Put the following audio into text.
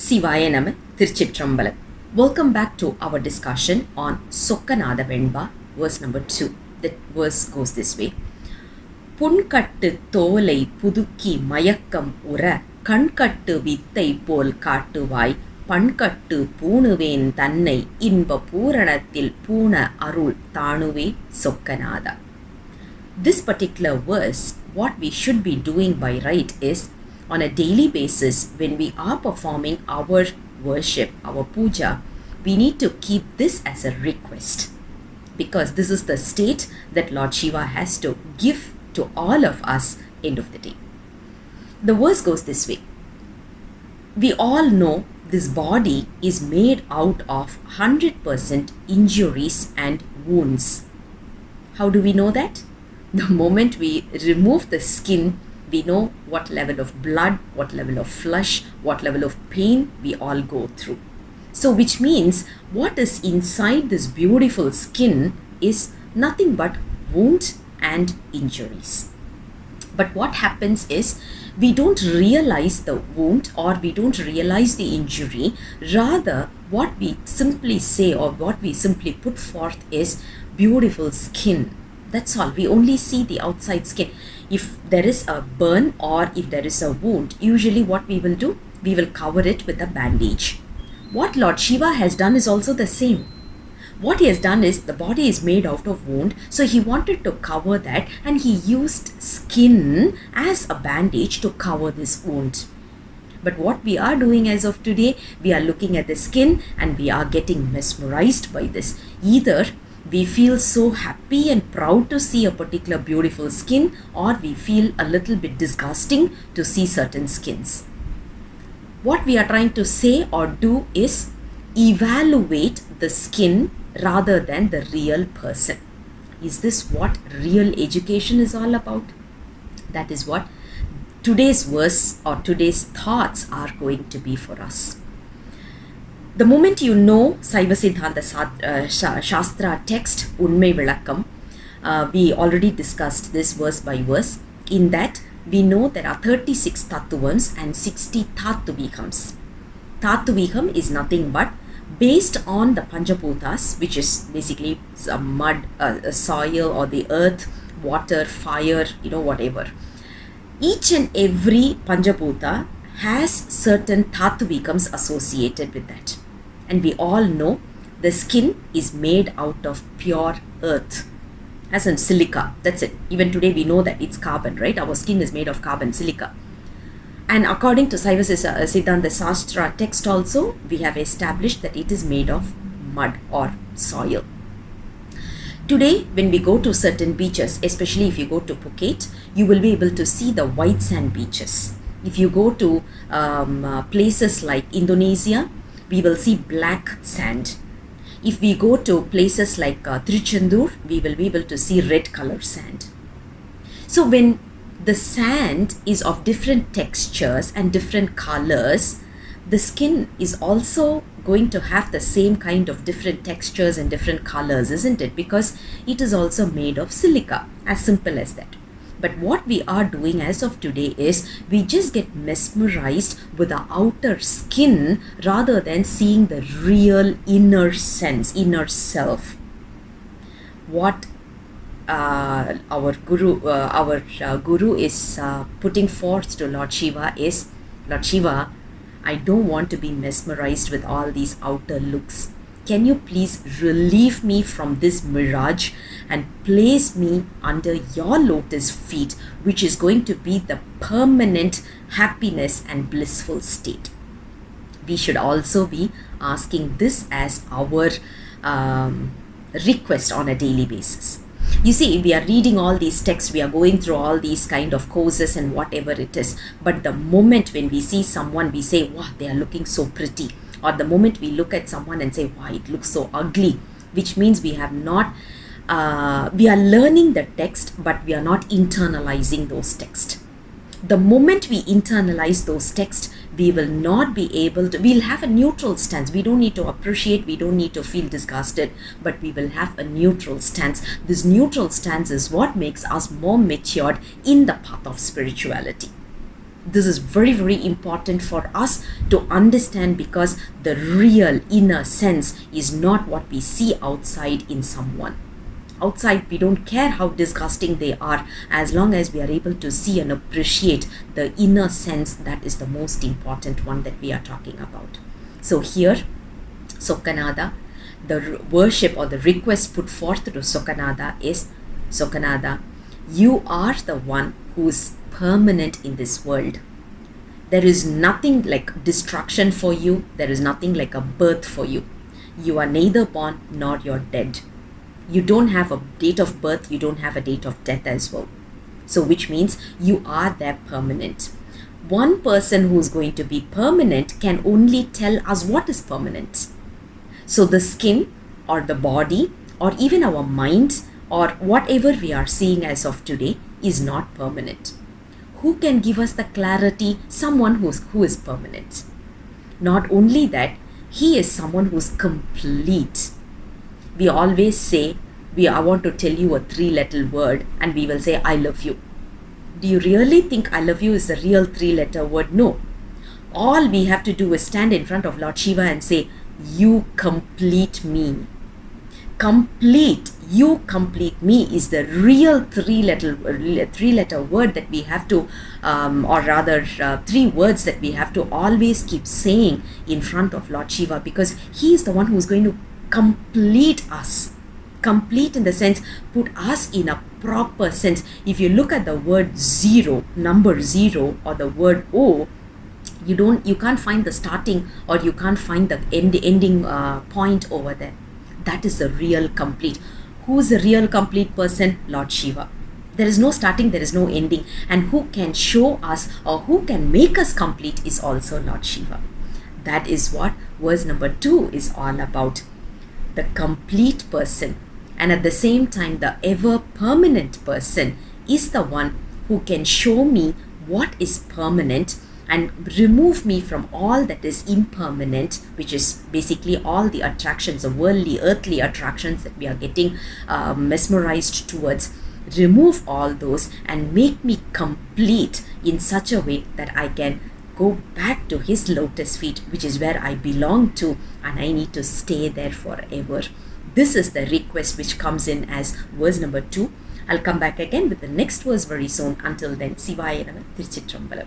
Sivaya Nama Tiruchitrambalam. Welcome back to our discussion on Sokkanatha Venba, verse number 2. The verse goes this way. புண்கட்டு தோலை புதுக்கி மயக்கம் உற கண்கட்டு வித்தை போல் காட்டுவாய் பண்கட்டு பூணுவேன் தன்னை இன்ப பூரணத்தில் பூண அருள் தாணுவே சொக்கநாதா. This particular verse, what we should be doing by right is, on a daily basis, when we are performing our worship, our puja, we need to keep this as a request, because this is the state that Lord Shiva has to give to all of us end of the day. The verse goes this way. We all know this body is made out of 100% injuries and wounds. How do we know that? The moment we remove the skin, we know what level of blood, what level of flesh, what level of pain we all go through. So which means what is inside this beautiful skin is nothing but wound and injuries. But what happens is we don't realize the wound or we don't realize the injury. Rather, what we simply say or what we simply put forth is beautiful skin. That's all. We only see the outside skin. If there is a burn or if there is a wound, usually what we will do? We will cover it with a bandage. What Lord Shiva has done is also the same. What he has done is the body is made out of wound, so he wanted to cover that and he used skin as a bandage to cover this wound. But what we are doing as of today, we are looking at the skin and we are getting mesmerized by this. Either we feel so happy and proud to see a particular beautiful skin, or we feel a little bit disgusting to see certain skins. What we are trying to say or do is evaluate the skin rather than the real person. Is this what real education is all about? That is what today's verse or today's thoughts are going to be for us. The moment you know Saiva Siddhanta Shastra text, Unmai Vilakkam, we already discussed this verse by verse. In that, we know there are 36 tattvams and 60 tattvihams. Tattviham is nothing but based on the Panchaputas, which is basically some mud, soil or the earth, water, fire, whatever. Each and every Panchaputa has certain tattvihams associated with that. And we all know the skin is made out of pure earth, as in silica. That's it. Even today we know that it's carbon, right? Our skin is made of carbon, silica. And according to Saiva Siddhanta Shastra text also, we have established that it is made of mud or soil. Today, when we go to certain beaches, especially if you go to Phuket, you will be able to see the white sand beaches. If you go to places like Indonesia, we will see black sand. If we go to places like Tiruchendur, we will be able to see red color sand. So when the sand is of different textures and different colors, the skin is also going to have the same kind of different textures and different colors, isn't it? Because it is also made of silica, as simple as that. But what we are doing as of today is we just get mesmerized with the outer skin rather than seeing the real inner sense, inner self. What our guru is putting forth to Lord Shiva is, Lord Shiva, I don't want to be mesmerized with all these outer looks. Can you please relieve me from this mirage and place me under your lotus feet, which is going to be the permanent happiness and blissful state. We should also be asking this as our request on a daily basis. You see, we are reading all these texts, we are going through all these kind of courses and whatever it is. But the moment when we see someone, we say, wow, they are looking so pretty. Or the moment we look at someone and say, wow, it looks so ugly, which means we have not, we are learning the text, but we are not internalizing those texts. The moment we internalize those texts, we will not be able to, we'll have a neutral stance. We don't need to appreciate, we don't need to feel disgusted, but we will have a neutral stance. This neutral stance is what makes us more matured in the path of spirituality. This is very, very important for us to understand, because the real inner sense is not what we see outside in someone. Outside, we don't care how disgusting they are, as long as we are able to see and appreciate the inner sense. That is the most important one that we are talking about. So here, Sokkanatha, the worship or the request put forth to Sokkanatha is, Sokkanatha, you are the one who is permanent in this world. There is nothing like destruction for you. There is nothing like a birth for you. You are neither born nor you're dead. You don't have a date of birth. You don't have a date of death as well. So which means you are there permanent. One person who's going to be permanent can only tell us what is permanent. So the skin or the body or even our minds or whatever we are seeing as of today is not permanent. Who can give us the clarity? Someone who is permanent. Not only that, he is someone who's complete. We always say, I want to tell you a 3-letter word, and we will say, I love you. Do you really think I love you is a real 3-letter word? No. All we have to do is stand in front of Lord Shiva and say, you complete me. Complete, you complete me is the real 3-letter word that we have to, or rather 3 words that we have to always keep saying in front of Lord Shiva, because he is the one who is going to complete us. Complete in the sense, put us in a proper sense. If you look at the word zero, number 0, or the word O, you can't find the starting or you can't find the ending point over there. That is the real complete. Who's the real complete person? Lord Shiva. There is no starting, there is no ending. And who can show us or who can make us complete is also Lord Shiva. That is what verse number 2 is all about. The complete person. And at the same time, the ever permanent person is the one who can show me what is permanent and remove me from all that is impermanent, which is basically all the attractions, the worldly, earthly attractions that we are getting mesmerized towards. Remove all those and make me complete in such a way that I can go back to his lotus feet, which is where I belong to, and I need to stay there forever. This is the request which comes in as verse number 2. I'll come back again with the next verse very soon. Until then, Sivaya Nama, Tiruchitrambalam.